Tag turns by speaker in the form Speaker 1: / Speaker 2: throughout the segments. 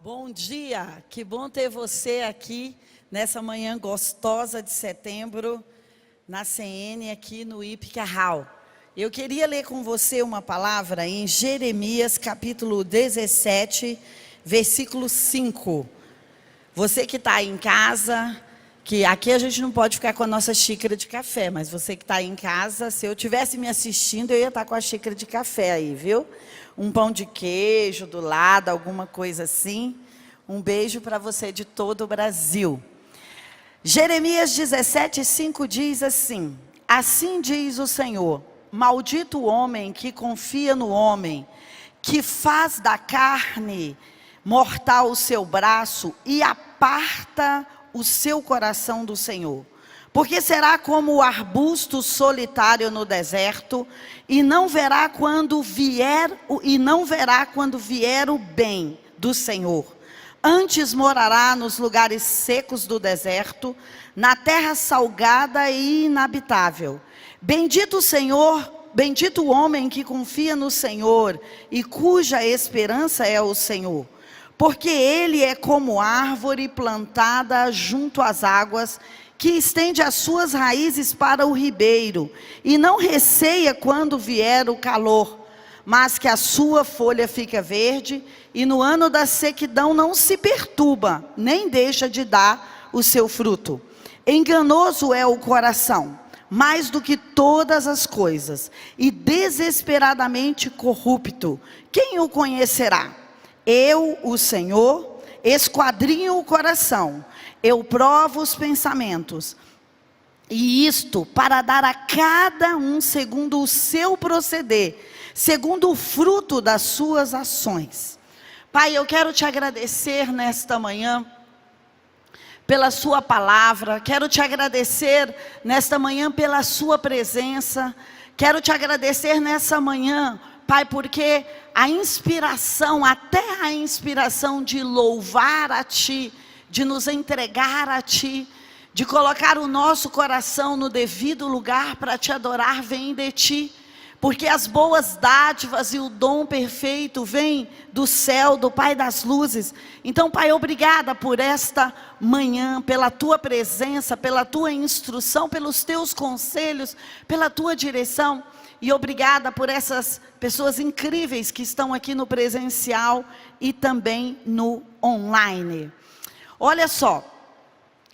Speaker 1: Bom dia, que bom ter você aqui nessa manhã gostosa de setembro, na CN aqui no Ipicahal. Eu queria ler com você uma palavra em Jeremias capítulo 17, versículo 5. Você que está em casa, que aqui a gente não pode ficar com a nossa xícara de café, mas você que está em casa, se eu estivesse me assistindo, eu ia estar com a xícara de café aí, viu? Um pão de queijo do lado, alguma coisa assim. Um beijo para você de todo o Brasil. Jeremias 17:5 diz assim: assim diz o Senhor, maldito o homem que confia no homem, que faz da carne mortal o seu braço e aparta o seu coração do Senhor. Porque será como o arbusto solitário no deserto, e não verá quando vier o bem do Senhor. Antes morará nos lugares secos do deserto, na terra salgada e inabitável. Bendito o Senhor, bendito o homem que confia no Senhor e cuja esperança é o Senhor. Porque ele é como árvore plantada junto às águas, que estende as suas raízes para o ribeiro, e não receia quando vier o calor, mas que a sua folha fica verde, e no ano da sequidão não se perturba, nem deixa de dar o seu fruto. Enganoso é o coração, mais do que todas as coisas, e desesperadamente corrupto. Quem o conhecerá? Eu, o Senhor, esquadrinho o coração, eu provo os pensamentos, e isto para dar a cada um segundo o seu proceder, segundo o fruto das suas ações. Pai, eu quero te agradecer nesta manhã pela sua palavra, quero te agradecer nesta manhã pela sua presença, quero te agradecer nessa manhã, Pai, porque a inspiração, até a inspiração de louvar a Ti, de nos entregar a Ti, de colocar o nosso coração no devido lugar para Te adorar, vem de Ti. Porque as boas dádivas e o dom perfeito vem do céu, do Pai das luzes. Então, Pai, obrigada por esta manhã, pela Tua presença, pela Tua instrução, pelos Teus conselhos, pela Tua direção. E obrigada por essas pessoas incríveis que estão aqui no presencial e também no online. Olha só,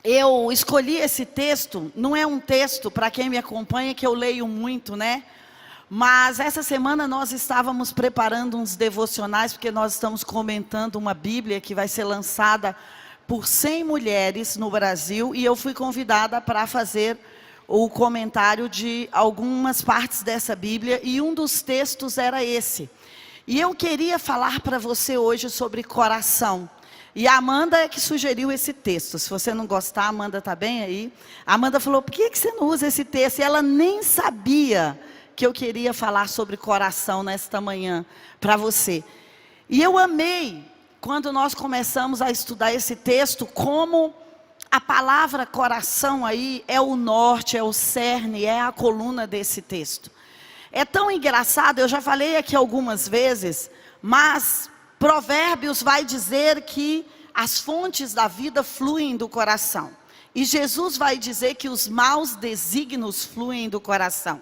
Speaker 1: eu escolhi esse texto, não é um texto, para quem me acompanha, que eu leio muito, né? Mas essa semana nós estávamos preparando uns devocionais, porque nós estamos comentando uma Bíblia que vai ser lançada por 100 mulheres no Brasil, e eu fui convidada para fazer o comentário de algumas partes dessa Bíblia, e um dos textos era esse. E eu queria falar para você hoje sobre coração. E a Amanda é que sugeriu esse texto. Se você não gostar, a Amanda está bem aí. A Amanda falou, por que você não usa esse texto? E ela nem sabia que eu queria falar sobre coração nesta manhã para você. E eu amei, quando nós começamos a estudar esse texto, como a palavra coração aí é o norte, é o cerne, é a coluna desse texto. É tão engraçado, eu já falei aqui algumas vezes, mas Provérbios vai dizer que as fontes da vida fluem do coração. E Jesus vai dizer que os maus desígnios fluem do coração.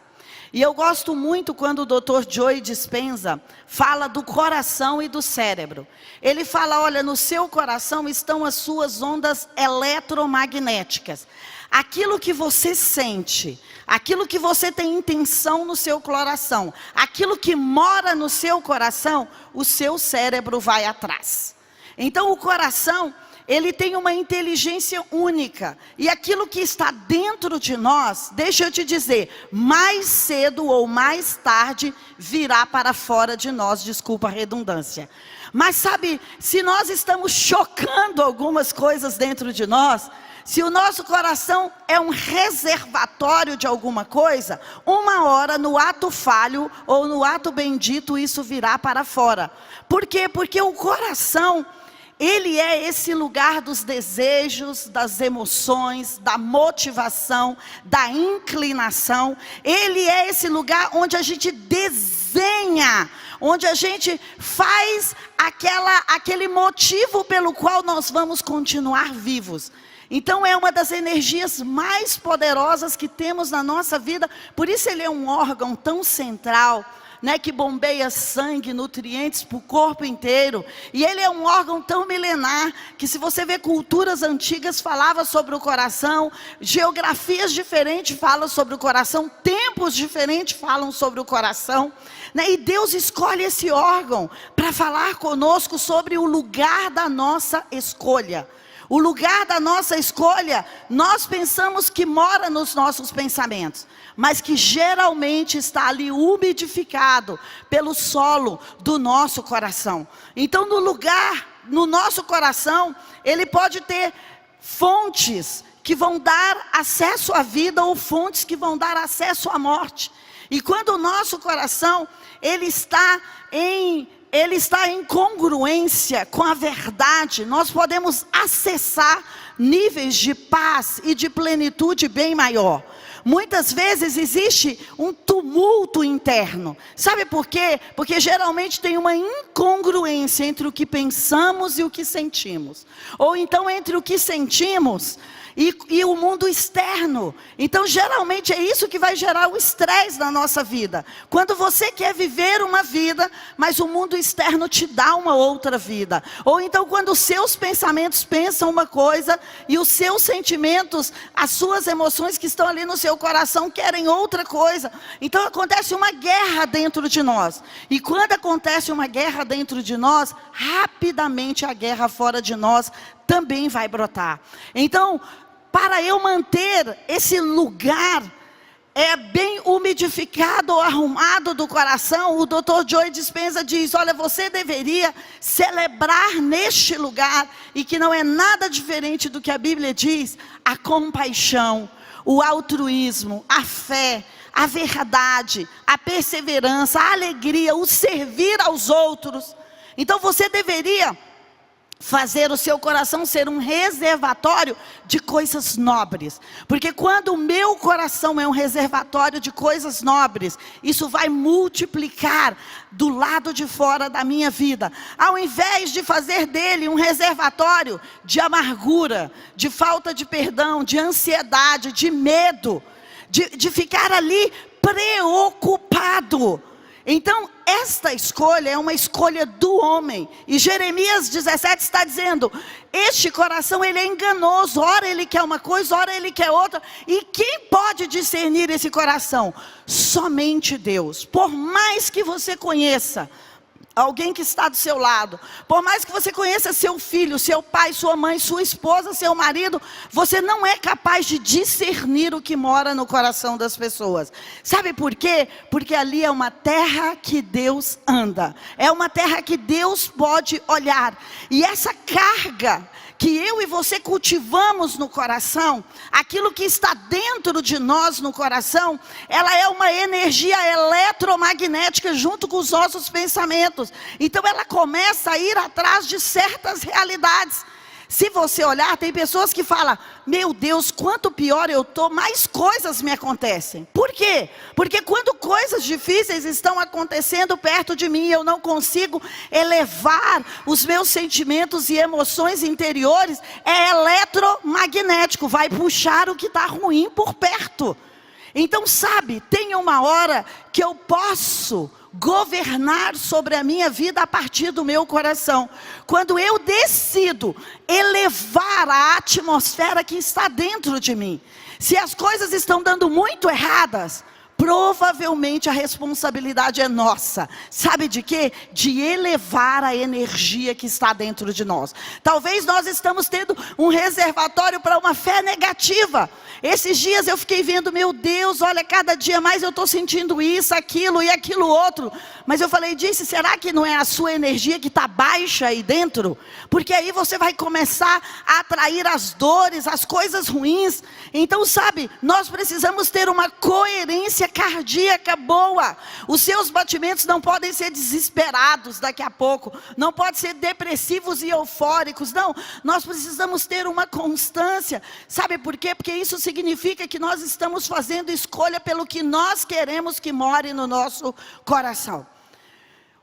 Speaker 1: E eu gosto muito quando o Dr. Joe Dispenza fala do coração e do cérebro. Ele fala, olha, no seu coração estão as suas ondas eletromagnéticas. Aquilo que você sente, aquilo que você tem intenção no seu coração, aquilo que mora no seu coração, o seu cérebro vai atrás. Então o coração, ele tem uma inteligência única, e aquilo que está dentro de nós, deixa eu te dizer, mais cedo ou mais tarde virá para fora de nós, desculpa a redundância. Mas sabe, se nós estamos chocando algumas coisas dentro de nós, se o nosso coração é um reservatório de alguma coisa, uma hora no ato falho ou no ato bendito isso virá para fora. Por quê? Porque o coração, ele é esse lugar dos desejos, das emoções, da motivação, da inclinação. Ele é esse lugar onde a gente deseja venha, onde a gente faz aquele motivo pelo qual nós vamos continuar vivos. Então é uma das energias mais poderosas que temos na nossa vida, por isso ele é um órgão tão central, né, que bombeia sangue, nutrientes para o corpo inteiro. E ele é um órgão tão milenar, que se você vê culturas antigas, falava sobre o coração, geografias diferentes falam sobre o coração, tempos diferentes falam sobre o coração, né? E Deus escolhe esse órgão para falar conosco sobre o lugar da nossa escolha. O lugar da nossa escolha, nós pensamos que mora nos nossos pensamentos, mas que geralmente está ali umidificado pelo solo do nosso coração. Então no nosso coração, ele pode ter fontes que vão dar acesso à vida ou fontes que vão dar acesso à morte. E quando o nosso coração, ele está em congruência com a verdade, nós podemos acessar níveis de paz e de plenitude bem maior. Muitas vezes existe um tumulto interno. Sabe por quê? Porque geralmente tem uma incongruência entre o que pensamos e o que sentimos. Ou então entre o que sentimos e o mundo externo. Então geralmente é isso que vai gerar o estresse na nossa vida. Quando você quer viver uma vida, mas o mundo externo te dá uma outra vida. Ou então quando os seus pensamentos pensam uma coisa e os seus sentimentos, as suas emoções que estão ali no seu coração querem outra coisa. Então acontece uma guerra dentro de nós. E quando acontece uma guerra dentro de nós, rapidamente a guerra fora de nós também vai brotar. Então, para eu manter esse lugar bem umidificado, arrumado do coração, o Dr. Joe Dispenza diz, olha, você deveria celebrar neste lugar, e que não é nada diferente do que a Bíblia diz, a compaixão, o altruísmo, a fé, a verdade, a perseverança, a alegria, o servir aos outros. Então você deveria fazer o seu coração ser um reservatório de coisas nobres. Porque quando o meu coração é um reservatório de coisas nobres, isso vai multiplicar do lado de fora da minha vida. Ao invés de fazer dele um reservatório de amargura, de falta de perdão, de ansiedade, de medo, de ficar ali preocupado. Então, esta escolha é uma escolha do homem. E Jeremias 17 está dizendo, este coração ele é enganoso, ora ele quer uma coisa, ora ele quer outra. E quem pode discernir esse coração? Somente Deus. Por mais que você conheça alguém que está do seu lado, por mais que você conheça seu filho, seu pai, sua mãe, sua esposa, seu marido, você não é capaz de discernir o que mora no coração das pessoas. Sabe por quê? Porque ali é uma terra que Deus anda, é uma terra que Deus pode olhar, e essa carga que eu e você cultivamos no coração, aquilo que está dentro de nós no coração, ela é uma energia eletromagnética junto com os nossos pensamentos. Então ela começa a ir atrás de certas realidades. Se você olhar, tem pessoas que falam, meu Deus, quanto pior eu estou, mais coisas me acontecem. Por quê? Porque quando coisas difíceis estão acontecendo perto de mim, eu não consigo elevar os meus sentimentos e emoções interiores, é eletromagnético, vai puxar o que está ruim por perto. Então sabe, tem uma hora que eu posso governar sobre a minha vida a partir do meu coração. Quando eu decido elevar a atmosfera que está dentro de mim. Se as coisas estão dando muito erradas, provavelmente a responsabilidade é nossa. Sabe de quê? De elevar a energia que está dentro de nós. Talvez nós estamos tendo um reservatório para uma fé negativa. Esses dias eu fiquei vendo, meu Deus, olha, cada dia mais eu estou sentindo isso, aquilo e aquilo outro. Mas eu falei, disse, será que não é a sua energia que está baixa aí dentro? Porque aí você vai começar a atrair as dores, as coisas ruins. Então sabe, nós precisamos ter uma coerência cardíaca boa. Os seus batimentos não podem ser desesperados daqui a pouco. Não podem ser depressivos e eufóricos. Não, nós precisamos ter uma constância. Sabe por quê? Porque isso significa que nós estamos fazendo escolha pelo que nós queremos que more no nosso coração.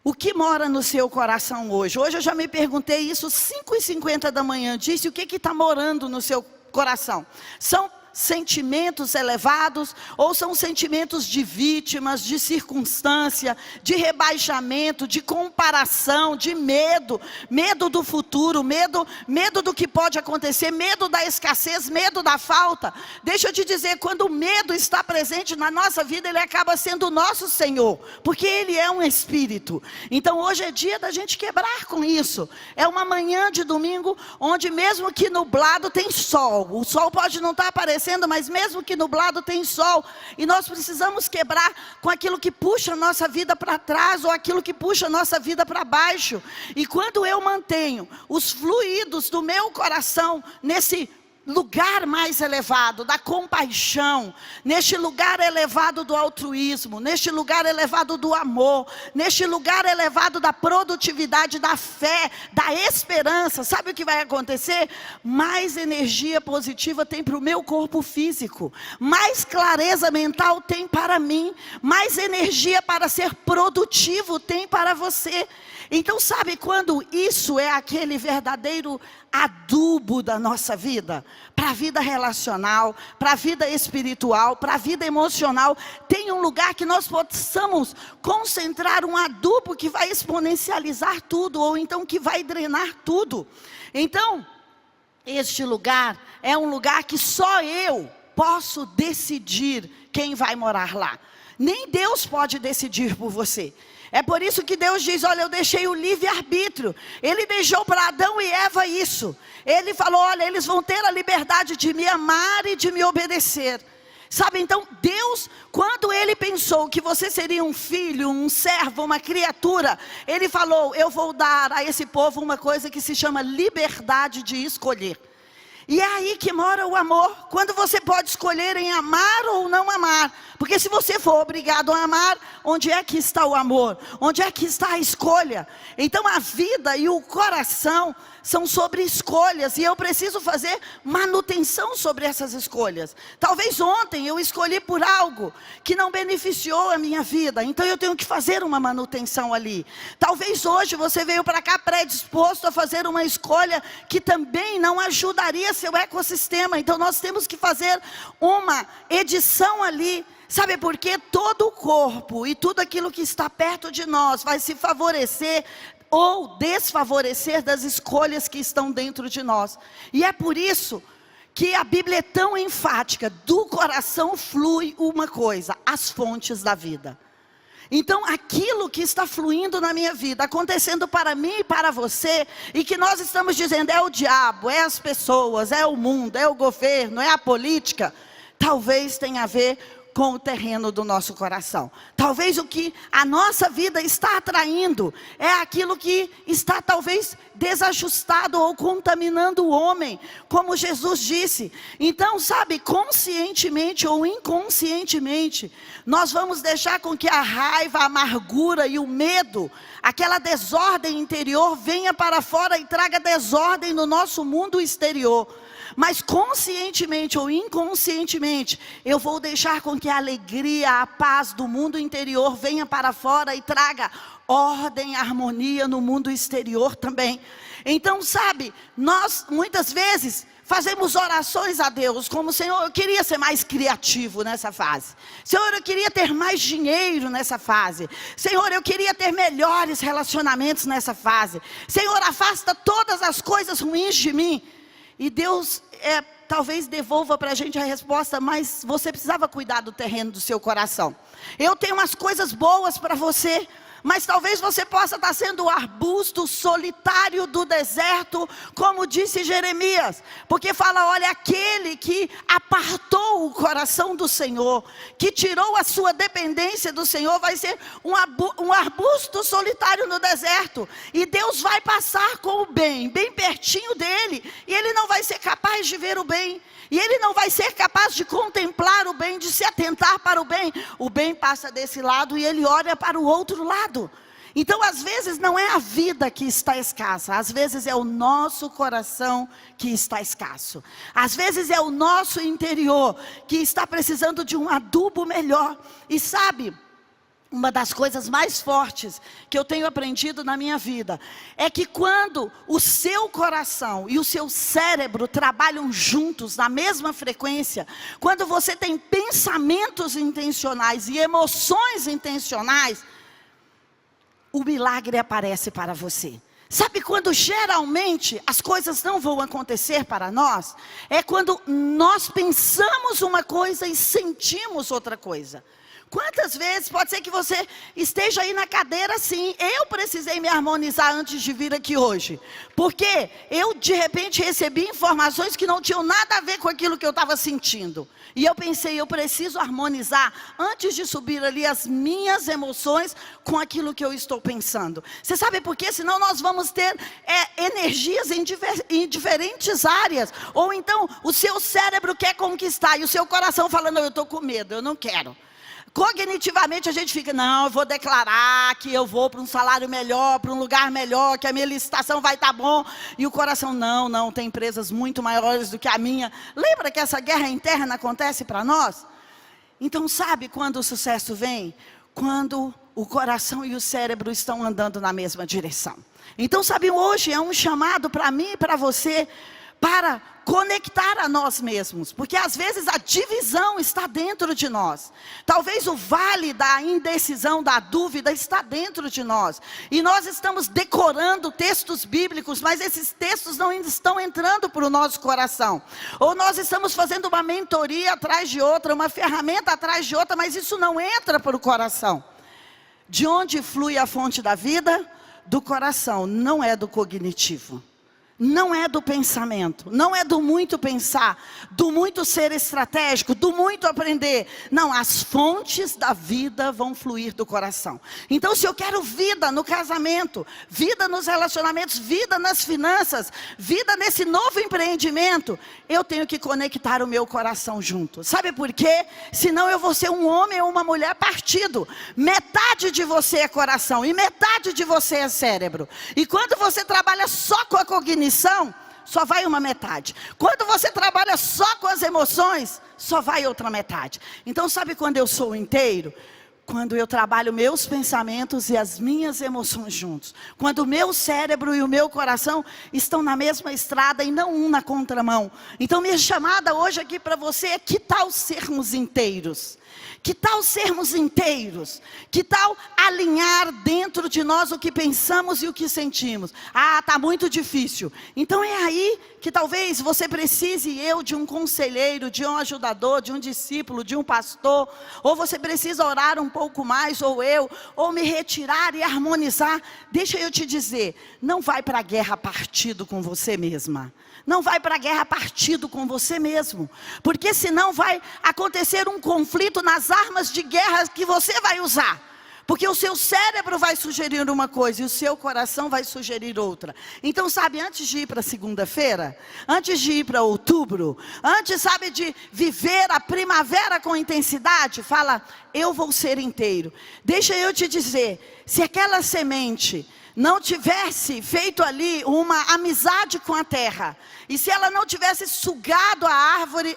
Speaker 1: O que mora no seu coração hoje? Hoje eu já me perguntei isso, 5h50 da manhã. Disse, o que está morando no seu coração? São sentimentos elevados ou são sentimentos de vítimas, de circunstância, de rebaixamento, de comparação, de medo, medo do futuro, medo do que pode acontecer, medo da escassez, medo da falta? Deixa eu te dizer, quando o medo está presente na nossa vida, ele acaba sendo o nosso Senhor, porque ele é um espírito. Então hoje é dia da gente quebrar com isso. É uma manhã de domingo onde mesmo que nublado tem sol, o sol pode não estar aparecendo, mas mesmo que nublado tem sol, e nós precisamos quebrar com aquilo que puxa a nossa vida para trás, ou aquilo que puxa a nossa vida para baixo. E quando eu mantenho os fluidos do meu coração nesse lugar mais elevado da compaixão, neste lugar elevado do altruísmo, neste lugar elevado do amor, neste lugar elevado da produtividade, da fé, da esperança, sabe o que vai acontecer? Mais energia positiva tem para o meu corpo físico, mais clareza mental tem para mim, mais energia para ser produtivo tem para você. Então sabe quando isso é aquele verdadeiro adubo da nossa vida? Para a vida relacional, para a vida espiritual, para a vida emocional, tem um lugar que nós possamos concentrar um adubo que vai exponencializar tudo, ou então que vai drenar tudo. Então, este lugar é um lugar que só eu posso decidir quem vai morar lá. Nem Deus pode decidir por você. É por isso que Deus diz, olha, eu deixei o livre-arbítrio. Ele deixou para Adão e Eva isso. Ele falou, olha, eles vão ter a liberdade de me amar e de me obedecer. Sabe, então, Deus, quando Ele pensou que você seria um filho, um servo, uma criatura, Ele falou, eu vou dar a esse povo uma coisa que se chama liberdade de escolher. E é aí que mora o amor, quando você pode escolher em amar ou não amar. Porque se você for obrigado a amar, onde é que está o amor? Onde é que está a escolha? Então a vida e o coração são sobre escolhas, e eu preciso fazer manutenção sobre essas escolhas. Talvez ontem eu escolhi por algo que não beneficiou a minha vida, então eu tenho que fazer uma manutenção ali. Talvez hoje você veio para cá predisposto a fazer uma escolha que também não ajudaria seu ecossistema, então nós temos que fazer uma edição ali. Sabe por quê? Todo o corpo e tudo aquilo que está perto de nós vai se favorecer ou desfavorecer das escolhas que estão dentro de nós. E é por isso que a Bíblia é tão enfática, do coração flui uma coisa, as fontes da vida. Então aquilo que está fluindo na minha vida, acontecendo para mim e para você, e que nós estamos dizendo, é o diabo, é as pessoas, é o mundo, é o governo, é a política, talvez tenha a ver com o terreno do nosso coração. Talvez o que a nossa vida está atraindo é aquilo que está talvez desajustado ou contaminando o homem, como Jesus disse. Então, sabe, conscientemente ou inconscientemente, nós vamos deixar com que a raiva, a amargura e o medo, aquela desordem interior, venha para fora e traga desordem no nosso mundo exterior. Mas conscientemente ou inconscientemente, eu vou deixar com que a alegria, a paz do mundo interior venha para fora e traga ordem, harmonia no mundo exterior também. Então, sabe, nós muitas vezes fazemos orações a Deus, como, Senhor, eu queria ser mais criativo nessa fase. Senhor, eu queria ter mais dinheiro nessa fase. Senhor, eu queria ter melhores relacionamentos nessa fase. Senhor, afasta todas as coisas ruins de mim. E Deus talvez devolva para a gente a resposta, mas você precisava cuidar do terreno do seu coração. Eu tenho umas coisas boas para você, Mas talvez você possa estar sendo o arbusto solitário do deserto, como disse Jeremias. Porque fala, olha, aquele que apartou o coração do Senhor, que tirou a sua dependência do Senhor, vai ser um arbusto solitário no deserto. E Deus vai passar com o bem, bem pertinho dele. E ele não vai ser capaz de ver o bem. E ele não vai ser capaz de contemplar o bem, de se atentar para o bem. O bem passa desse lado e ele olha para o outro lado. Então, às vezes, não é a vida que está escassa. Às vezes, é o nosso coração que está escasso. Às vezes, é o nosso interior que está precisando de um adubo melhor. E sabe, uma das coisas mais fortes que eu tenho aprendido na minha vida é que quando o seu coração e o seu cérebro trabalham juntos na mesma frequência, quando você tem pensamentos intencionais e emoções intencionais, o milagre aparece para você. Sabe quando geralmente as coisas não vão acontecer para nós? É quando nós pensamos uma coisa e sentimos outra coisa. Quantas vezes pode ser que você esteja aí na cadeira assim, eu precisei me harmonizar antes de vir aqui hoje, porque eu de repente recebi informações que não tinham nada a ver com aquilo que eu estava sentindo, e eu pensei, eu preciso harmonizar antes de subir ali as minhas emoções com aquilo que eu estou pensando. Você sabe por quê? Senão nós vamos ter energias em diferentes áreas, ou então o seu cérebro quer conquistar, e o seu coração fala, não, eu estou com medo, eu não quero. Cognitivamente a gente fica, não, eu vou declarar que eu vou para um salário melhor, para um lugar melhor, que a minha licitação vai estar bom. E o coração, não, tem empresas muito maiores do que a minha. Lembra que essa guerra interna acontece para nós? Então sabe quando o sucesso vem? Quando o coração e o cérebro estão andando na mesma direção. Então sabe, hoje é um chamado para mim e para você, para conectar a nós mesmos, porque às vezes a divisão está dentro de nós, talvez o vale da indecisão, da dúvida está dentro de nós, e nós estamos decorando textos bíblicos, mas esses textos não estão entrando para o nosso coração, ou nós estamos fazendo uma mentoria atrás de outra, uma ferramenta atrás de outra, mas isso não entra para o coração. De onde flui a fonte da vida? Do coração, não é do cognitivo. Não é do pensamento, não é do muito pensar, do muito ser estratégico, do muito aprender. Não, as fontes da vida vão fluir do coração. Então, se eu quero vida no casamento, vida nos relacionamentos, vida nas finanças, vida nesse novo empreendimento, eu tenho que conectar o meu coração junto. Sabe por quê? Senão eu vou ser um homem ou uma mulher partido. Metade de você é coração e metade de você é cérebro. E quando você trabalha só com a cognição, só vai uma metade. Quando você trabalha só com as emoções, só vai outra metade. Então sabe quando eu sou inteiro? Quando eu trabalho meus pensamentos e as minhas emoções juntos. Quando o meu cérebro e o meu coração estão na mesma estrada e não um na contramão. Então minha chamada hoje aqui para você é: que tal sermos inteiros? Que tal sermos inteiros? Que tal alinhar dentro de nós o que pensamos e o que sentimos? Ah, está muito difícil. Então é aí que talvez você precise de um conselheiro, de um ajudador, de um discípulo, de um pastor. Ou você precisa orar um pouco mais, ou me retirar e harmonizar. Deixa eu te dizer, não vai para a guerra partido com você mesma. Não vai para a guerra partido com você mesmo, porque senão vai acontecer um conflito nas armas de guerra que você vai usar, porque o seu cérebro vai sugerir uma coisa e o seu coração vai sugerir outra. Então sabe, antes de ir para segunda-feira, antes de ir para outubro, antes sabe de viver a primavera com intensidade, fala, eu vou ser inteiro. Deixa eu te dizer, se aquela semente não tivesse feito ali uma amizade com a terra, e se ela não tivesse sugado a árvore,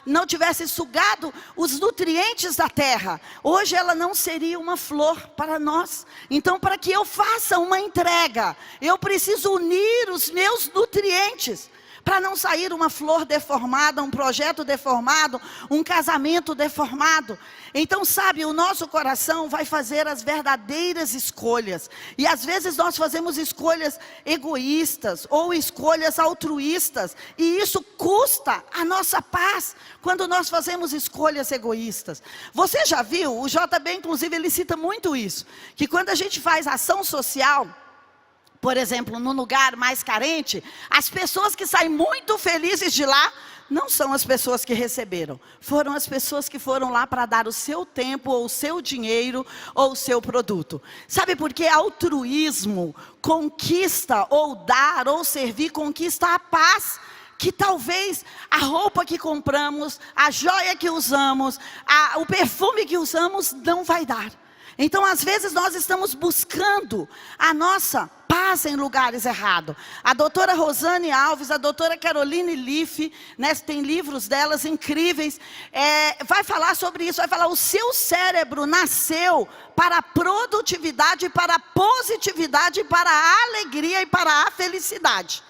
Speaker 1: não tivesse sugado os nutrientes da terra, hoje ela não seria uma flor para nós. Então, para que eu faça uma entrega, eu preciso unir os meus nutrientes. para não sair uma flor deformada, um projeto deformado, um casamento deformado. Então, sabe, o nosso coração vai fazer as verdadeiras escolhas. E às vezes nós fazemos escolhas egoístas ou escolhas altruístas. E isso custa a nossa paz quando nós fazemos escolhas egoístas. Você já viu, o JB inclusive ele cita muito isso, que quando a gente faz ação social, por exemplo, num lugar mais carente, as pessoas que saem muito felizes de lá, não são as pessoas que receberam. Foram as pessoas que foram lá para dar o seu tempo, ou o seu dinheiro, ou o seu produto. Sabe por quê? Altruísmo conquista, ou dar, ou servir, conquista a paz. Que talvez a roupa que compramos, a joia que usamos, o perfume que usamos, não vai dar. Então, às vezes, nós estamos buscando a nossa paz em lugares errados. A doutora Rosane Alves, a doutora Caroline Leaf, né, tem livros delas incríveis, vai falar sobre isso, vai falar, o seu cérebro nasceu para a produtividade, para a positividade, para a alegria e para a felicidade.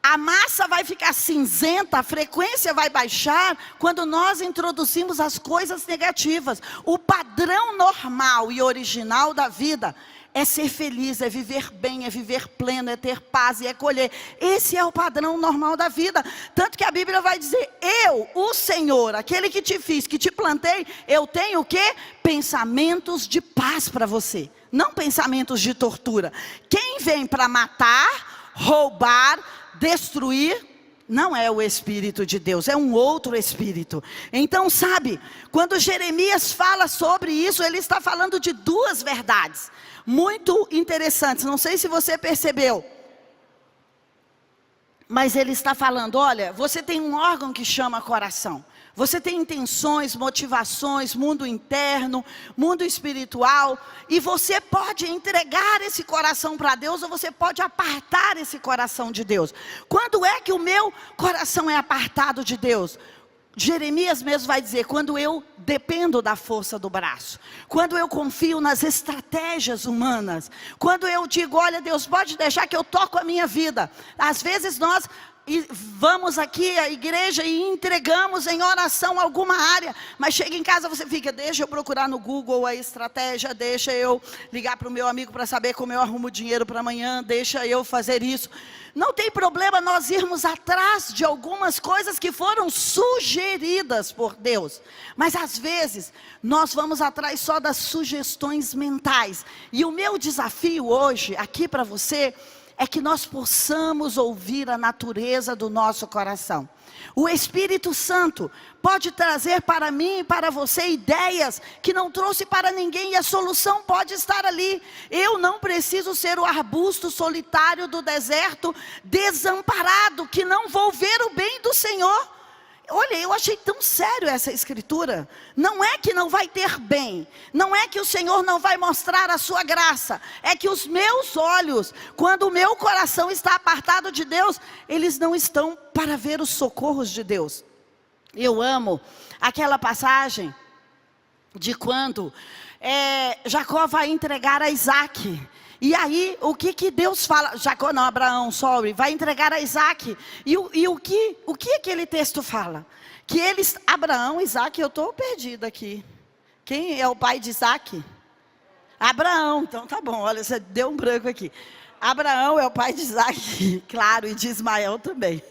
Speaker 1: A massa vai ficar cinzenta, a frequência vai baixar quando nós introduzimos as coisas negativas. O padrão normal e original da vida é ser feliz, é viver bem, é viver pleno, é ter paz e é colher. Esse é o padrão normal da vida. Tanto que a Bíblia vai dizer, eu, o Senhor, aquele que te fiz, que te plantei, eu tenho o quê? Pensamentos de paz para você, não pensamentos de tortura. Quem vem para matar, roubar, destruir, não é o Espírito de Deus, é um outro Espírito. Então, sabe, quando Jeremias fala sobre isso, ele está falando de duas verdades muito interessantes. Não sei se você percebeu, mas ele está falando, olha, você tem um órgão que chama coração. Você tem intenções, motivações, mundo interno, mundo espiritual. E você pode entregar esse coração para Deus, ou você pode apartar esse coração de Deus. Quando é que o meu coração é apartado de Deus? Jeremias mesmo vai dizer, quando eu dependo da força do braço, quando eu confio nas estratégias humanas, quando eu digo, olha, Deus pode deixar que eu toco a minha vida. Às vezes nós vamos aqui à igreja e entregamos em oração alguma área, mas chega em casa você fica, deixa eu procurar no Google a estratégia, deixa eu ligar para o meu amigo para saber como eu arrumo dinheiro para amanhã, deixa eu fazer isso. Não tem problema nós irmos atrás de algumas coisas que foram sugeridas por Deus, mas às vezes nós vamos atrás só das sugestões mentais. E o meu desafio hoje aqui para você é que nós possamos ouvir a natureza do nosso coração. O Espírito Santo pode trazer para mim e para você ideias que não trouxe para ninguém, e a solução pode estar ali. Eu não preciso ser o arbusto solitário do deserto, desamparado, que não vou ver o bem do Senhor. Olha, eu achei tão sério essa escritura. Não é que não vai ter bem, não é que o Senhor não vai mostrar a sua graça, é que os meus olhos, quando o meu coração está apartado de Deus, eles não estão para ver os socorros de Deus. Eu amo aquela passagem de quando Jacó vai entregar a Isaac. E aí, o que Deus fala? Jacó não, Abraão, vai entregar a Isaac. E o que aquele texto fala? Que eles, Abraão, Isaac, eu estou perdida aqui. Quem é o pai de Isaac? Abraão, então tá bom, olha, você deu um branco aqui. Abraão é o pai de Isaac, claro, e de Ismael também.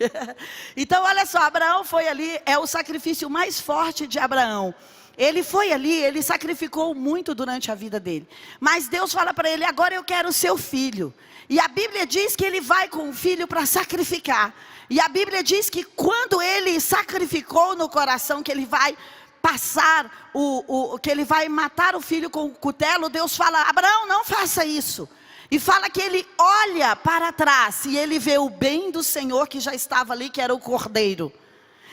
Speaker 1: Então, olha só, Abraão foi ali, é o sacrifício mais forte de Abraão. Ele foi ali, ele sacrificou muito durante a vida dele. Mas Deus fala para ele, agora eu quero o seu filho. E a Bíblia diz que ele vai com o filho para sacrificar. E a Bíblia diz que quando ele sacrificou no coração, que ele vai passar, que ele vai matar o filho com o cutelo, Deus fala, Abraão, não faça isso. E fala que ele olha para trás e ele vê o bem do Senhor que já estava ali, que era o cordeiro.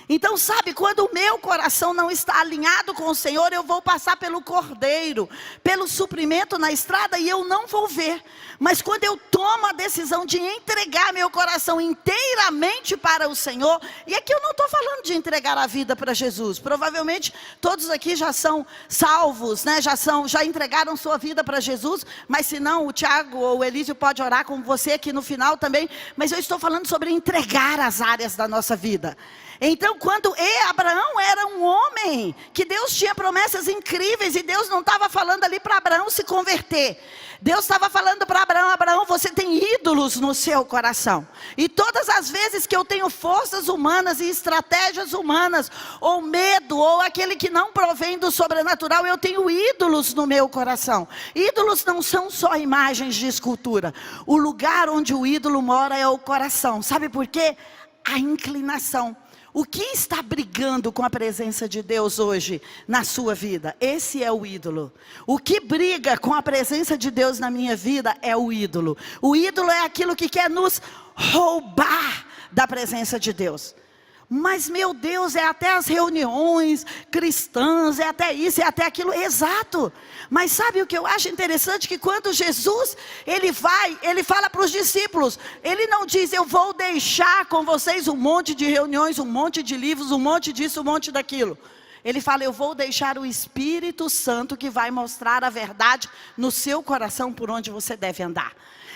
Speaker 1: Então, sabe, quando o meu coração não está alinhado com o Senhor, eu vou passar pelo cordeiro, pelo suprimento na estrada e eu não vou ver. Mas quando eu tomo a decisão de entregar meu coração inteiramente para o Senhor, e aqui eu não estou falando de entregar a vida para Jesus. Provavelmente todos aqui já são salvos, né? Já entregaram sua vida para Jesus, mas se não, o Tiago ou o Elísio pode orar com você aqui no final também. Mas eu estou falando sobre entregar as áreas da nossa vida. Então, quando Abraão era um homem, que Deus tinha promessas incríveis, e Deus não estava falando ali para Abraão se converter. Deus estava falando para Abraão: Abraão, você tem ídolos no seu coração. E todas as vezes que eu tenho forças humanas e estratégias humanas, ou medo, ou aquele que não provém do sobrenatural, eu tenho ídolos no meu coração. Ídolos não são só imagens de escultura. O lugar onde o ídolo mora é o coração. Sabe por quê? A inclinação. O que está brigando com a presença de Deus hoje na sua vida? Esse é o ídolo. O que briga com a presença de Deus na minha vida é o ídolo. O ídolo é aquilo que quer nos roubar da presença de Deus. Mas meu Deus, é até as reuniões cristãs, é até isso, é até aquilo, exato. Mas sabe o que eu acho interessante? Que quando Jesus, ele fala para os discípulos, ele não diz: eu vou deixar com vocês um monte de reuniões, um monte de livros, um monte disso, um monte daquilo. Ele fala: eu vou deixar o Espírito Santo que vai mostrar a verdade no seu coração por onde você deve andar.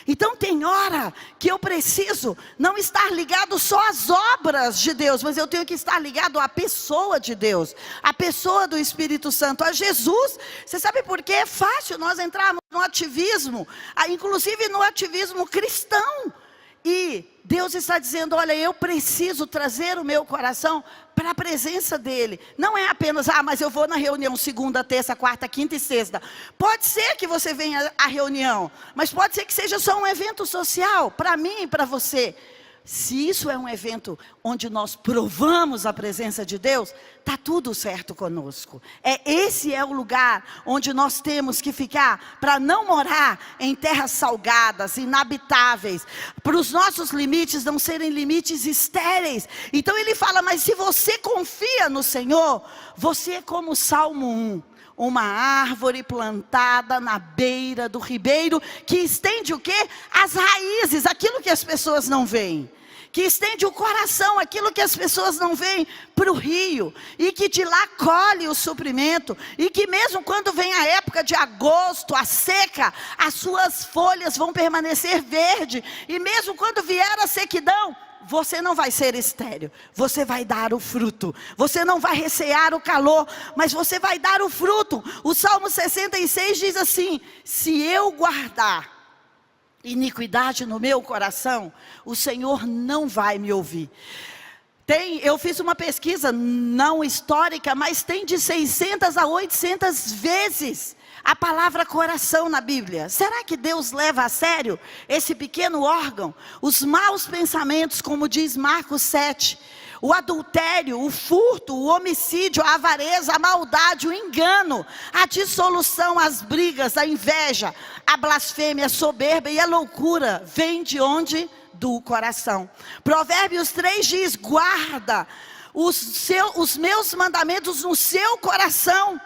Speaker 1: Então tem hora que eu preciso não estar ligado só às obras de Deus, mas eu tenho que estar ligado à pessoa de Deus, à pessoa do Espírito Santo, a Jesus. Você sabe por que é fácil nós entrarmos no ativismo, inclusive no ativismo cristão? E Deus está dizendo: olha, eu preciso trazer o meu coração para a presença dEle. Não é apenas: mas eu vou na reunião segunda, terça, quarta, quinta e sexta. Pode ser que você venha à reunião, mas pode ser que seja só um evento social, para mim e para você. Se isso é um evento onde nós provamos a presença de Deus, está tudo certo conosco. Esse é o lugar onde nós temos que ficar, para não morar em terras salgadas, inabitáveis, para os nossos limites não serem limites estéreis. Então ele fala: mas se você confia no Senhor, você é como o Salmo 1. Uma árvore plantada na beira do ribeiro, que estende o quê? As raízes, aquilo que as pessoas não veem. Que estende o coração, aquilo que as pessoas não veem, para o rio. E que de lá colhe o suprimento. E que mesmo quando vem a época de agosto, a seca, as suas folhas vão permanecer verde. E mesmo quando vier a sequidão, você não vai ser estéril, você vai dar o fruto. Você não vai recear o calor, mas você vai dar o fruto. O Salmo 66 diz assim: se eu guardar iniquidade no meu coração, o Senhor não vai me ouvir. Eu fiz uma pesquisa não histórica, mas tem de 600 a 800 vezes a palavra coração na Bíblia. Será que Deus leva a sério esse pequeno órgão? Os maus pensamentos, como diz Marcos 7, o adultério, o furto, o homicídio, a avareza, a maldade, o engano, a dissolução, as brigas, a inveja, a blasfêmia, a soberba e a loucura, vem de onde? Do coração. Provérbios 3 diz: guarda os meus mandamentos no seu coração,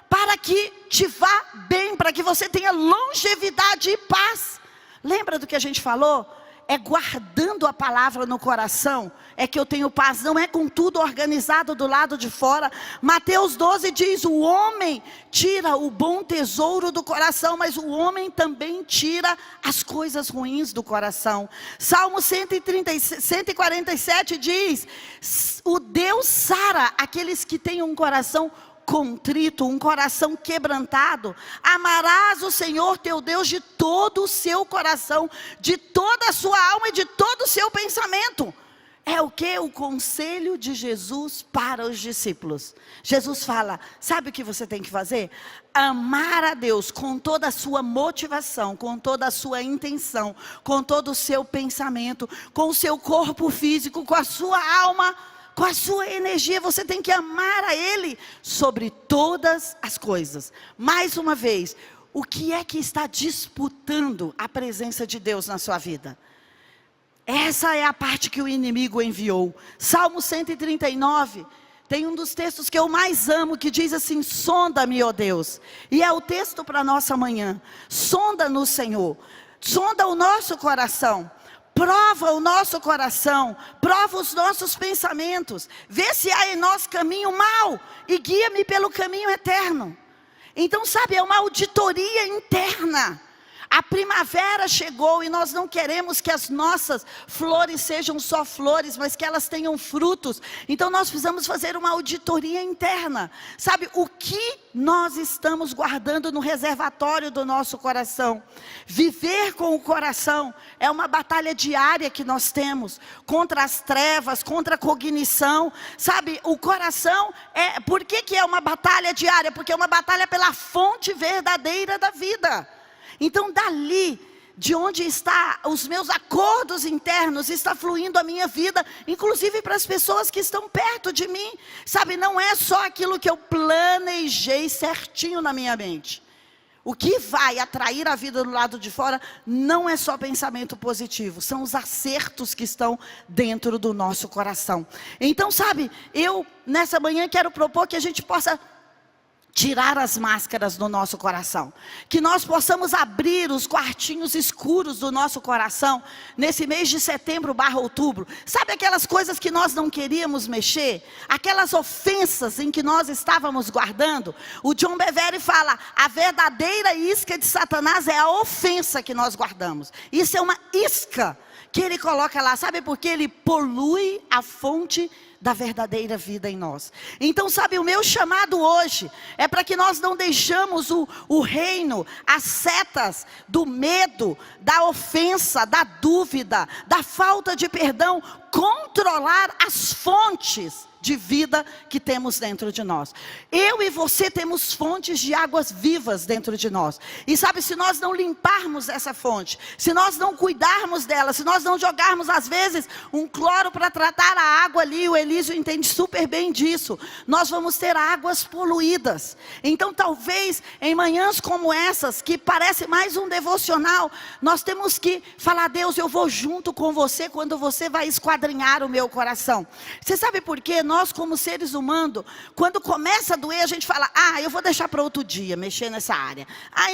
Speaker 1: para que te vá bem, para que você tenha longevidade e paz. Lembra do que a gente falou? É guardando a palavra no coração, é que eu tenho paz. Não é com tudo organizado do lado de fora. Mateus 12 diz: o homem tira o bom tesouro do coração, mas o homem também tira as coisas ruins do coração. Salmo 147 diz: o Deus sara aqueles que têm um coração contrito, um coração quebrantado. Amarás o Senhor teu Deus de todo o seu coração, de toda a sua alma e de todo o seu pensamento. É o que? O conselho de Jesus para os discípulos. Jesus fala: sabe o que você tem que fazer? Amar a Deus com toda a sua motivação, com toda a sua intenção, com todo o seu pensamento, com o seu corpo físico, com a sua alma, com a sua energia. Você tem que amar a Ele sobre todas as coisas. Mais uma vez, o que é que está disputando a presença de Deus na sua vida? Essa é a parte que o inimigo enviou. Salmo 139, tem um dos textos que eu mais amo, que diz assim: sonda-me, ó Deus. E é o texto para nossa manhã. Sonda-nos, Senhor. Sonda o nosso coração. Prova o nosso coração, prova os nossos pensamentos, vê se há em nós caminho mau e guia-me pelo caminho eterno. Então, sabe, é uma auditoria interna. A primavera chegou e nós não queremos que as nossas flores sejam só flores, mas que elas tenham frutos. Então nós precisamos fazer uma auditoria interna. Sabe, o que nós estamos guardando no reservatório do nosso coração? Viver com o coração é uma batalha diária que nós temos contra as trevas, contra a cognição. Sabe, o coração por que é uma batalha diária? Porque é uma batalha pela fonte verdadeira da vida. Então dali, de onde está os meus acordos internos, está fluindo a minha vida, inclusive para as pessoas que estão perto de mim. Sabe, não é só aquilo que eu planejei certinho na minha mente. O que vai atrair a vida do lado de fora não é só pensamento positivo, são os acertos que estão dentro do nosso coração. Então, sabe, eu nessa manhã quero propor que a gente possa tirar as máscaras do nosso coração, que nós possamos abrir os quartinhos escuros do nosso coração, nesse mês de setembro/outubro, sabe aquelas coisas que nós não queríamos mexer, aquelas ofensas em que nós estávamos guardando. O John Bevere fala, a verdadeira isca de Satanás é a ofensa que nós guardamos. Isso é uma isca que ele coloca lá, sabe por quê? Ele polui a fonte da verdadeira vida em nós. Então, sabe, o meu chamado hoje é para que nós não deixamos o reino, as setas do medo, da ofensa, da dúvida, da falta de perdão, controlar as fontes de vida que temos dentro de nós. Eu e você temos fontes de águas vivas dentro de nós. E sabe, se nós não limparmos essa fonte, se nós não cuidarmos dela, se nós não jogarmos às vezes um cloro para tratar a água ali, o Elísio entende super bem disso, nós vamos ter águas poluídas. Então talvez em manhãs como essas, que parece mais um devocional, nós temos que falar: Deus, eu vou junto com você quando você vai esquadrinhar o meu coração. Você sabe por quê? Nós como seres humanos, quando começa a doer, a gente fala: eu vou deixar para outro dia, mexer nessa área.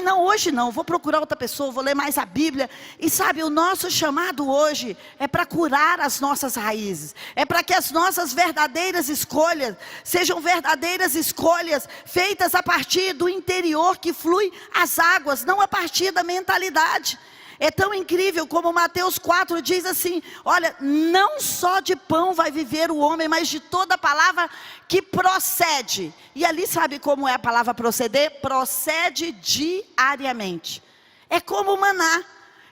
Speaker 1: Não, hoje não, vou procurar outra pessoa, vou ler mais a Bíblia. E sabe, o nosso chamado hoje é para curar as nossas raízes. É para que as nossas verdadeiras escolhas, sejam verdadeiras escolhas, feitas a partir do interior que flui as águas, não a partir da mentalidade. É tão incrível como Mateus 4 diz assim: olha, não só de pão vai viver o homem, mas de toda palavra que procede. E ali sabe como é a palavra proceder? Procede diariamente. É como o maná.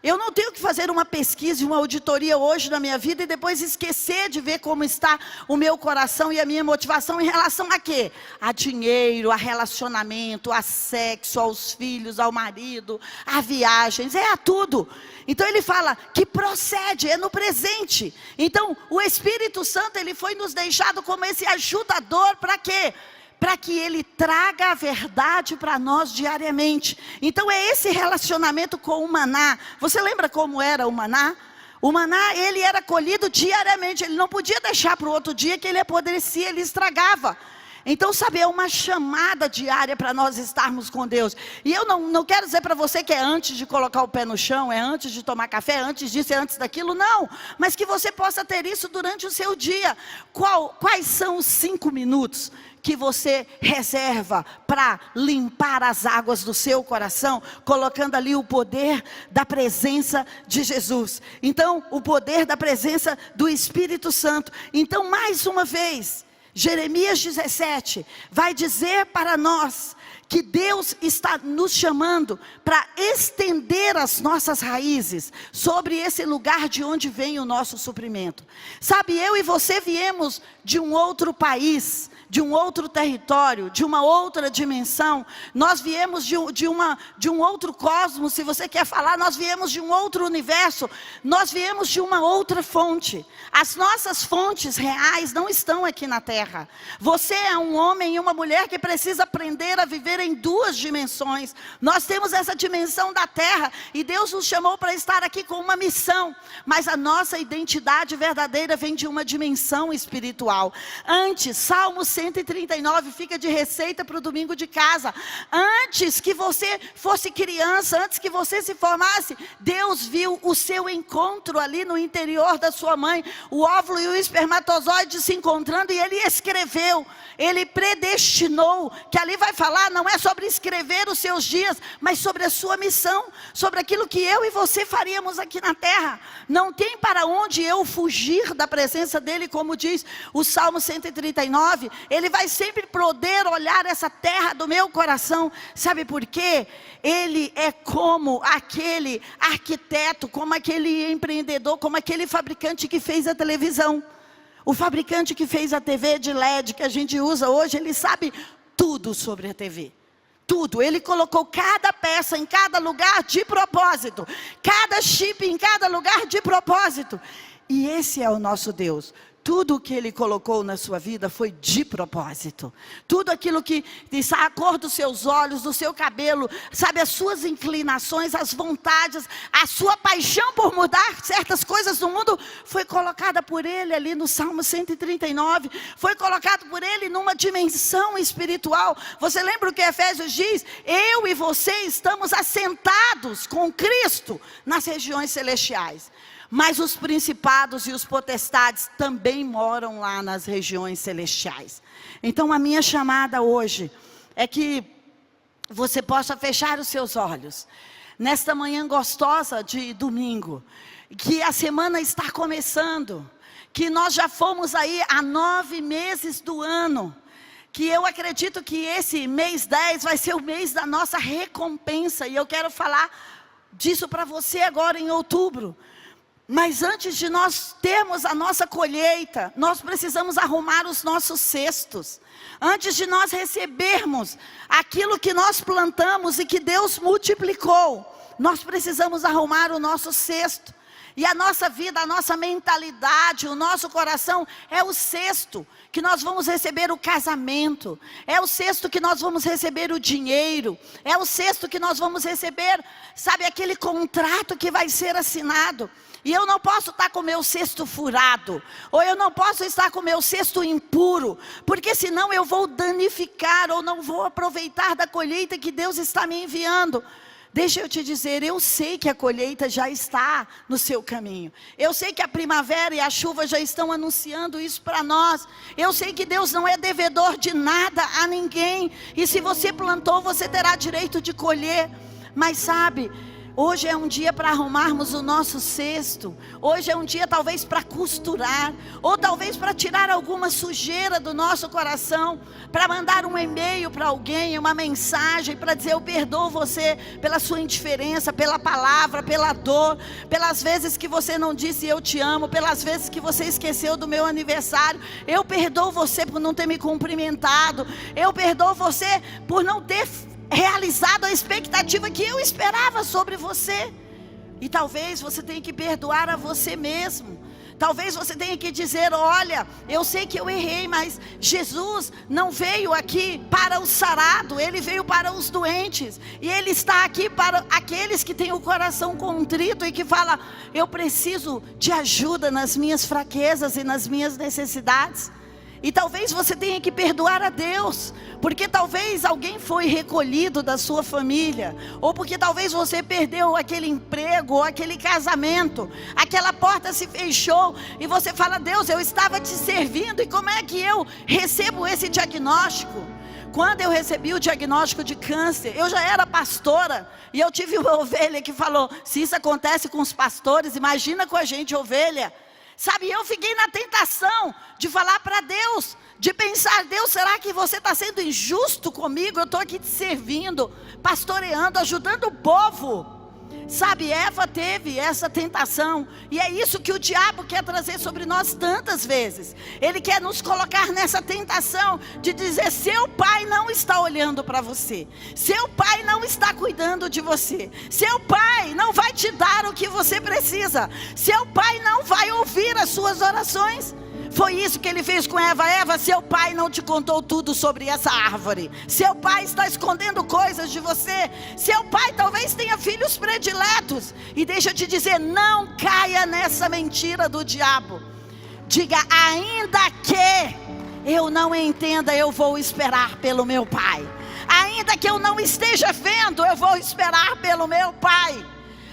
Speaker 1: Eu não tenho que fazer uma pesquisa e uma auditoria hoje na minha vida e depois esquecer de ver como está o meu coração e a minha motivação em relação a quê? A dinheiro, a relacionamento, a sexo, aos filhos, ao marido, a viagens, a tudo. Então ele fala que procede, é no presente. Então o Espírito Santo, ele foi nos deixado como esse ajudador para quê? Para que ele traga a verdade para nós diariamente. Então é esse relacionamento com o maná. Você lembra como era o maná? O maná, ele era colhido diariamente. Ele não podia deixar para o outro dia, que ele apodrecia, ele estragava. Então, sabe, é uma chamada diária para nós estarmos com Deus. E eu não quero dizer para você que é antes de colocar o pé no chão, é antes de tomar café, é antes disso, é antes daquilo, não. Mas que você possa ter isso durante o seu dia. Quais são os 5 minutos que você reserva para limpar as águas do seu coração, colocando ali o poder da presença de Jesus? Então, o poder da presença do Espírito Santo. Então, mais uma vez, Jeremias 17 vai dizer para nós que Deus está nos chamando para estender as nossas raízes sobre esse lugar de onde vem o nosso suprimento. Sabe, eu e você viemos de um outro país, de um outro território, de uma outra dimensão. Nós viemos de um outro cosmos, se você quer falar, nós viemos de um outro universo, nós viemos de uma outra fonte. As nossas fontes reais não estão aqui na terra. Você é um homem e uma mulher que precisa aprender a viver viver em duas dimensões. Nós temos essa dimensão da terra, e Deus nos chamou para estar aqui com uma missão. Mas a nossa identidade verdadeira vem de uma dimensão espiritual. Antes, Salmo 139 fica de receita para o domingo de casa. Antes que você fosse criança, antes que você se formasse, Deus viu o seu encontro ali no interior da sua mãe, o óvulo e o espermatozoide se encontrando, e Ele escreveu, Ele predestinou, que ali vai falar, não é sobre escrever os seus dias, mas sobre a sua missão, sobre aquilo que eu e você faríamos aqui na terra. Não tem para onde eu fugir da presença dEle, como diz o Salmo 139, Ele vai sempre poder olhar essa terra do meu coração. Sabe por quê? Ele é como aquele arquiteto, como aquele empreendedor, como aquele fabricante que fez a televisão. O fabricante que fez a TV de LED que a gente usa hoje, ele sabe tudo sobre a TV. Tudo. Ele colocou cada peça em cada lugar de propósito. Cada chip em cada lugar de propósito. E esse é o nosso Deus. Tudo o que Ele colocou na sua vida foi de propósito. Tudo aquilo que está a cor dos seus olhos, do seu cabelo, sabe, as suas inclinações, as vontades, a sua paixão por mudar certas coisas no mundo, foi colocada por Ele ali no Salmo 139. Foi colocado por Ele numa dimensão espiritual. Você lembra o que Efésios diz? Eu e você estamos assentados com Cristo nas regiões celestiais. Mas os principados e os potestades também moram lá nas regiões celestiais. Então a minha chamada hoje é que você possa fechar os seus olhos. Nesta manhã gostosa de domingo, que a semana está começando, que nós já fomos aí há 9 meses do ano, que eu acredito que esse mês 10 vai ser o mês da nossa recompensa. E eu quero falar disso para você agora em outubro. Mas antes de nós termos a nossa colheita, nós precisamos arrumar os nossos cestos. Antes de nós recebermos aquilo que nós plantamos e que Deus multiplicou, nós precisamos arrumar o nosso cesto. E a nossa vida, a nossa mentalidade, o nosso coração é o cesto que nós vamos receber o casamento, é o cesto que nós vamos receber o dinheiro, é o cesto que nós vamos receber, sabe, aquele contrato que vai ser assinado. E eu não posso estar com o meu cesto furado, ou eu não posso estar com o meu cesto impuro, porque senão eu vou danificar, ou não vou aproveitar da colheita que Deus está me enviando. Deixa eu te dizer, eu sei que a colheita já está no seu caminho. Eu sei que a primavera e a chuva já estão anunciando isso para nós. Eu sei que Deus não é devedor de nada a ninguém. E se você plantou, você terá direito de colher. Mas sabe, hoje é um dia para arrumarmos o nosso cesto. Hoje é um dia talvez para costurar, ou talvez para tirar alguma sujeira do nosso coração, para mandar um e-mail para alguém, uma mensagem, para dizer: eu perdoo você pela sua indiferença, pela palavra, pela dor, pelas vezes que você não disse eu te amo, pelas vezes que você esqueceu do meu aniversário. Eu perdoo você por não ter me cumprimentado, eu perdoo você por não ter realizado a expectativa que eu esperava sobre você. E talvez você tenha que perdoar a você mesmo. Talvez você tenha que dizer: olha, eu sei que eu errei, mas Jesus não veio aqui para o sarado, Ele veio para os doentes. E Ele está aqui para aqueles que têm o coração contrito e que falam: eu preciso de ajuda nas minhas fraquezas e nas minhas necessidades. E talvez você tenha que perdoar a Deus, porque talvez alguém foi recolhido da sua família, ou porque talvez você perdeu aquele emprego, ou aquele casamento, aquela porta se fechou, e você fala: Deus, eu estava te servindo, e como é que eu recebo esse diagnóstico? Quando eu recebi o diagnóstico de câncer, eu já era pastora, e eu tive uma ovelha que falou: se isso acontece com os pastores, imagina com a gente, ovelha. Sabe, eu fiquei na tentação de falar para Deus, de pensar: Deus, será que você está sendo injusto comigo? Eu estou aqui te servindo, pastoreando, ajudando o povo. Sabe, Eva teve essa tentação, e é isso que o diabo quer trazer sobre nós tantas vezes. Ele quer nos colocar nessa tentação de dizer: seu pai não está olhando para você, seu pai não está cuidando de você, seu pai não vai te dar o que você precisa, seu pai não vai ouvir as suas orações. Foi isso que ele fez com Eva. Eva, seu pai não te contou tudo sobre essa árvore. Seu pai está escondendo coisas de você. Seu pai talvez tenha filhos prediletos. E deixa eu te dizer, não caia nessa mentira do diabo. Diga, ainda que eu não entenda, eu vou esperar pelo meu pai. Ainda que eu não esteja vendo, eu vou esperar pelo meu pai.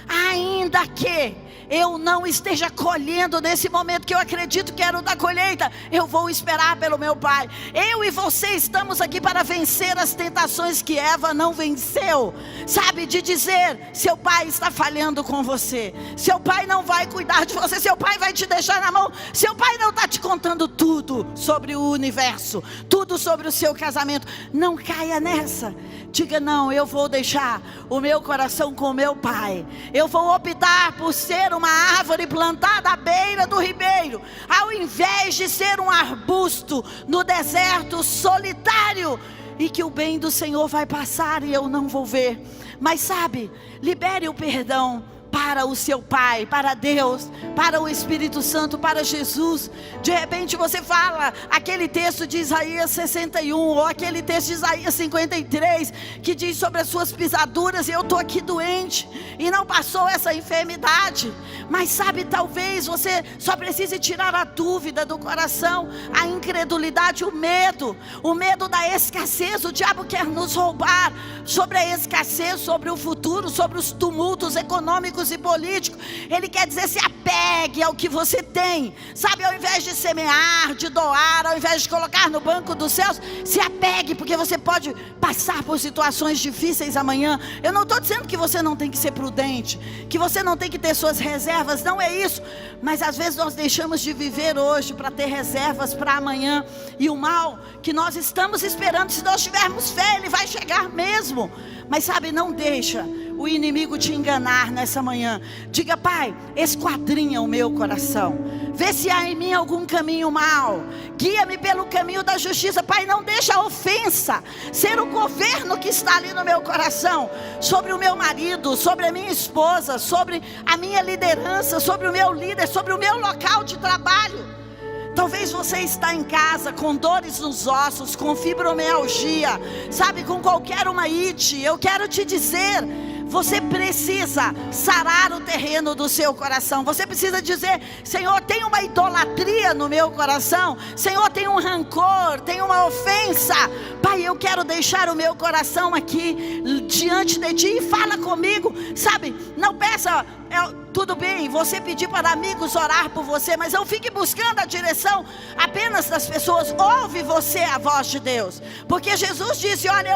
Speaker 1: Ainda que eu não esteja colhendo nesse momento que eu acredito que era o da colheita, eu vou esperar pelo meu pai. Eu e você estamos aqui para vencer as tentações que Eva não venceu. Sabe, de dizer, seu pai está falhando com você, seu pai não vai cuidar de você, seu pai vai te deixar na mão, seu pai não está te contando tudo sobre o universo, tudo sobre o seu casamento. Não caia nessa. Diga, não, eu vou deixar o meu coração com o meu pai. Eu vou optar por ser uma árvore plantada à beira do ribeiro, ao invés de ser um arbusto no deserto solitário, e que o bem do Senhor vai passar e eu não vou ver. Mas sabe, libere o perdão para o seu pai, para Deus, para o Espírito Santo, para Jesus. De repente você fala aquele texto de Isaías 61, ou aquele texto de Isaías 53, que diz sobre as suas pisaduras, e eu estou aqui doente, e não passou essa enfermidade. Mas sabe, talvez você só precise tirar a dúvida do coração, a incredulidade, o medo da escassez. O diabo quer nos roubar sobre a escassez, sobre o futuro, sobre os tumultos econômicos e políticos. Ele quer dizer, se apegue ao que você tem, sabe, ao invés de semear, de doar, ao invés de colocar no banco dos céus, se apegue, porque você pode passar por situações difíceis amanhã. Eu não estou dizendo que você não tem que ser prudente, que você não tem que ter suas reservas, não é isso, mas às vezes nós deixamos de viver hoje para ter reservas para amanhã, e o mal que nós estamos esperando, se nós tivermos fé, ele vai chegar mesmo. Mas sabe, não deixa o inimigo te enganar nessa manhã. Diga, pai, esquadrinha o meu coração, vê se há em mim algum caminho mau, guia-me pelo caminho da justiça. Pai, não deixa a ofensa ser o governo que está ali no meu coração, sobre o meu marido, sobre a minha esposa, sobre a minha liderança, sobre o meu líder, sobre o meu local de trabalho. Talvez você está em casa com dores nos ossos, com fibromialgia, sabe, com qualquer uma ite. Eu quero te dizer, você precisa sarar o terreno do seu coração. Você precisa dizer, Senhor, tem uma idolatria no meu coração, Senhor, tem um rancor, tem uma ofensa. Pai, eu quero deixar o meu coração aqui diante de Ti, e fala comigo. Sabe, não peça, tudo bem, você pedir para amigos orar por você, mas não fique buscando a direção apenas das pessoas. Ouve você a voz de Deus, porque Jesus disse, olha,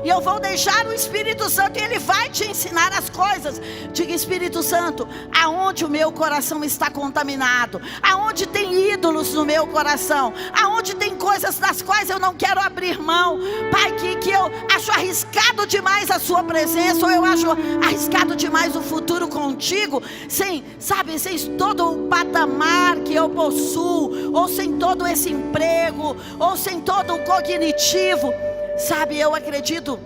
Speaker 1: eu vou deixar o Espírito Santo, e Ele vai te ensinar as coisas. Diga, Espírito Santo, aonde o meu coração está contaminado, aonde tem ídolos no meu coração, aonde tem coisas das quais eu não quero abrir mão, Pai, que eu acho arriscado demais a sua presença, ou eu acho arriscado demais o futuro contigo, sem todo o patamar que eu possuo, ou sem todo esse emprego, ou sem todo o cognitivo. Sabe, eu acredito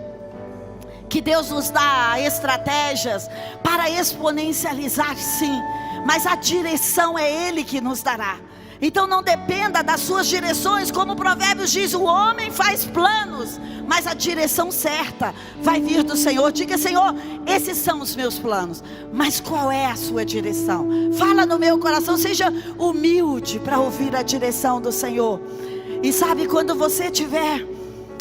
Speaker 1: que Deus nos dá estratégias para exponencializar, sim, mas a direção é Ele que nos dará. Então não dependa das suas direções, como o Provérbios diz, o homem faz planos, mas a direção certa vai vir do Senhor. Diga, Senhor, esses são os meus planos, mas qual é a sua direção? Fala no meu coração, seja humilde para ouvir a direção do Senhor. E sabe, quando você tiver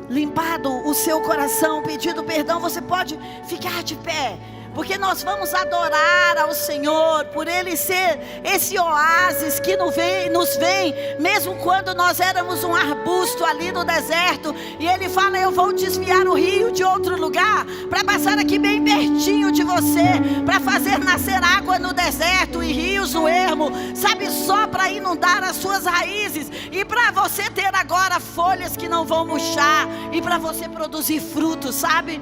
Speaker 1: limpado o seu coração, pedido perdão, você pode ficar de pé, porque nós vamos adorar ao Senhor, por Ele ser esse oásis que nos vem, mesmo quando nós éramos um arbusto ali no deserto, e Ele fala, eu vou desviar o rio de outro lugar, para passar aqui bem pertinho de você, para fazer nascer água no deserto e rios no ermo, sabe, só para inundar as suas raízes, e para você ter agora folhas que não vão murchar, e para você produzir frutos, sabe?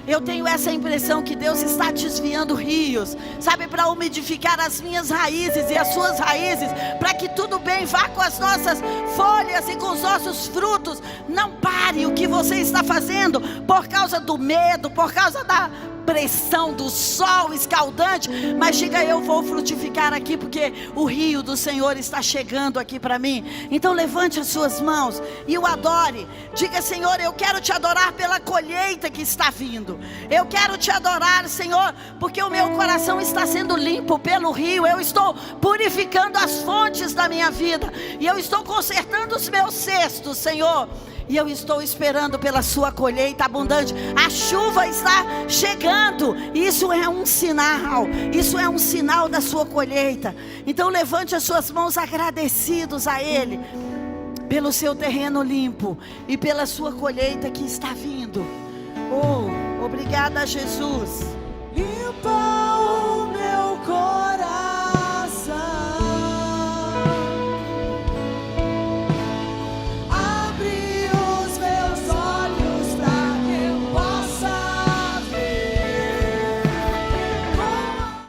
Speaker 1: Eu tenho essa impressão que Deus está desviando rios, sabe, para umidificar as minhas raízes e as suas raízes, para que tudo bem vá com as nossas folhas e com os nossos frutos. Não pare o que você está fazendo por causa do medo, por causa da pressão do sol escaldante, mas diga: eu vou frutificar aqui, porque o rio do Senhor está chegando aqui para mim. Então levante as suas mãos e o adore. Diga: Senhor, eu quero te adorar pela colheita que está vindo. Eu quero te adorar, Senhor, porque o meu coração está sendo limpo pelo rio. Eu estou purificando as fontes da minha vida, e eu estou consertando os meus cestos, Senhor. E eu estou esperando pela sua colheita abundante. A chuva está chegando. Isso é um sinal. Isso é um sinal da sua colheita. Então levante as suas mãos agradecidos a Ele pelo seu terreno limpo e pela sua colheita que está vindo. Oh, obrigada, Jesus.
Speaker 2: Limpa